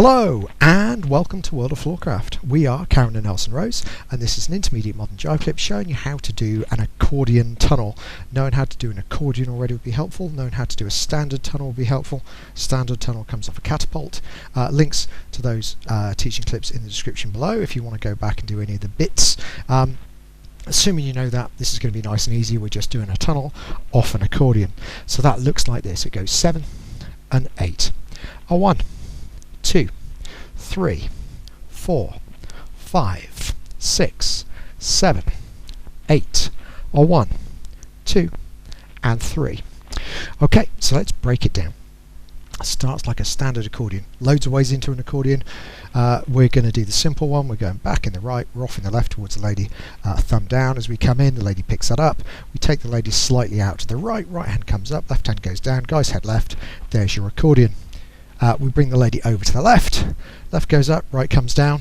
Hello and welcome to World of Floorcraft. We are Karen and Nelson Rose, and this is an Intermediate Modern Jive Clip showing you how to do an accordion tunnel. Knowing how to do an accordion already would be helpful. Knowing how to do a standard tunnel would be helpful. Standard tunnel comes off a Catapult. Links to those teaching clips in the description below if you want to go back and do any of the bits. Assuming you know that, this is going to be nice and easy. We're just doing a tunnel off an accordion. So that looks like this. It goes 7 and 8. A 1, 2, 3, 4, 5, 6, 7, 8, or 1, 2, and 3. Okay, so let's break it down. It starts like a standard accordion. Loads of ways into an accordion. We're going to do the simple one. We're going back in the right, we're off in the left towards the lady. Thumb down as we come in, the lady picks that up. We take the lady slightly out to the right, right hand comes up, left hand goes down, guy's head left. There's your accordion. We bring the lady over to the left, left goes up, right comes down.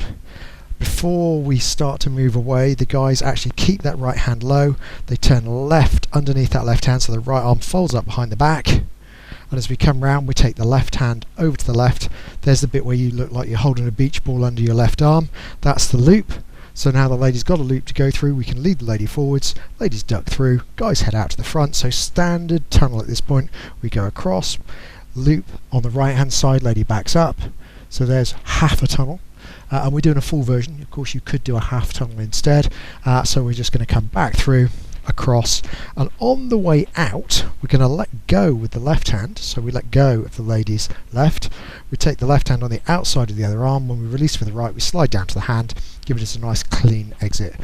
Before we start to move away, the guys actually keep that right hand low, they turn left underneath that left hand so the right arm folds up behind the back, and as we come round we take the left hand over to the left. There's the bit where you look like you're holding a beach ball under your left arm, that's the loop. So now the lady's got a loop to go through, we can lead the lady forwards, ladies duck through, guys head out to the front. So standard tunnel at this point. We go across, loop on the right hand side, lady backs up, so there's half a tunnel, and we're doing a full version. Of course you could do a half tunnel instead, so we're just going to come back through, across, and on the way out we're going to let go with the left hand. So we let go of the lady's left, we take the left hand on the outside of the other arm, when we release with the right we slide down to the hand, giving us a nice clean exit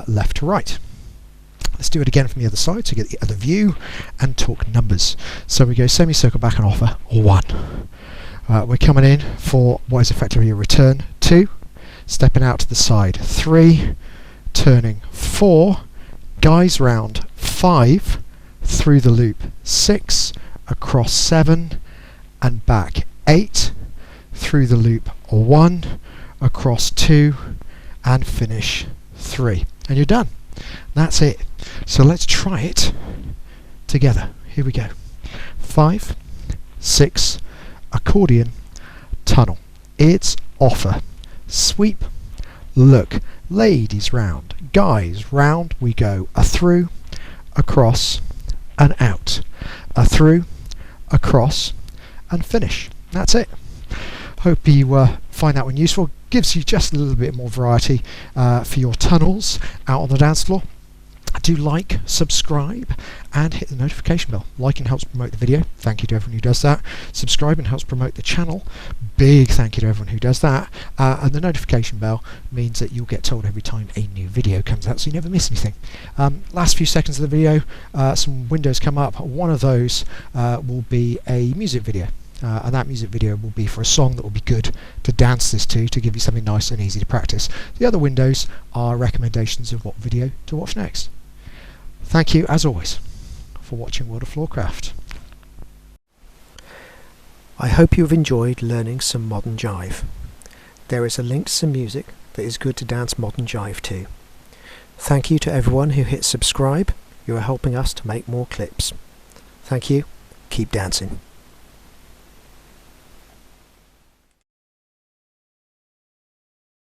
left to right. Let's do it again from the other side to get the other view and talk numbers. So we go semicircle back and offer 1. We're coming in for what is effectively a return 2, stepping out to the side 3, turning 4, guys round 5, through the loop 6, across 7 and back 8, through the loop 1, across 2 and finish 3, and you're done. That's it. So let's try it together. Here we go. 5, 6, accordion, tunnel. It's offer, sweep, look, ladies round, guys round. We go a through, across, and out. A through, across, and finish. That's it. Hope you find that one useful. Gives you just a little bit more variety for your tunnels out on the dance floor. Do like, subscribe, and hit the notification bell. Liking helps promote the video. Thank you to everyone who does that. Subscribing helps promote the channel. Big thank you to everyone who does that. And the notification bell means that you'll get told every time a new video comes out, so you never miss anything. Last few seconds of the video, some windows come up. One of those will be a music video. And that music video will be for a song that will be good to dance this to give you something nice and easy to practice. The other windows are recommendations of what video to watch next. Thank you, as always, for watching World of Floorcraft. I hope you've enjoyed learning some modern jive. There is a link to some music that is good to dance modern jive to. Thank you to everyone who hit subscribe. You are helping us to make more clips. Thank you. Keep dancing.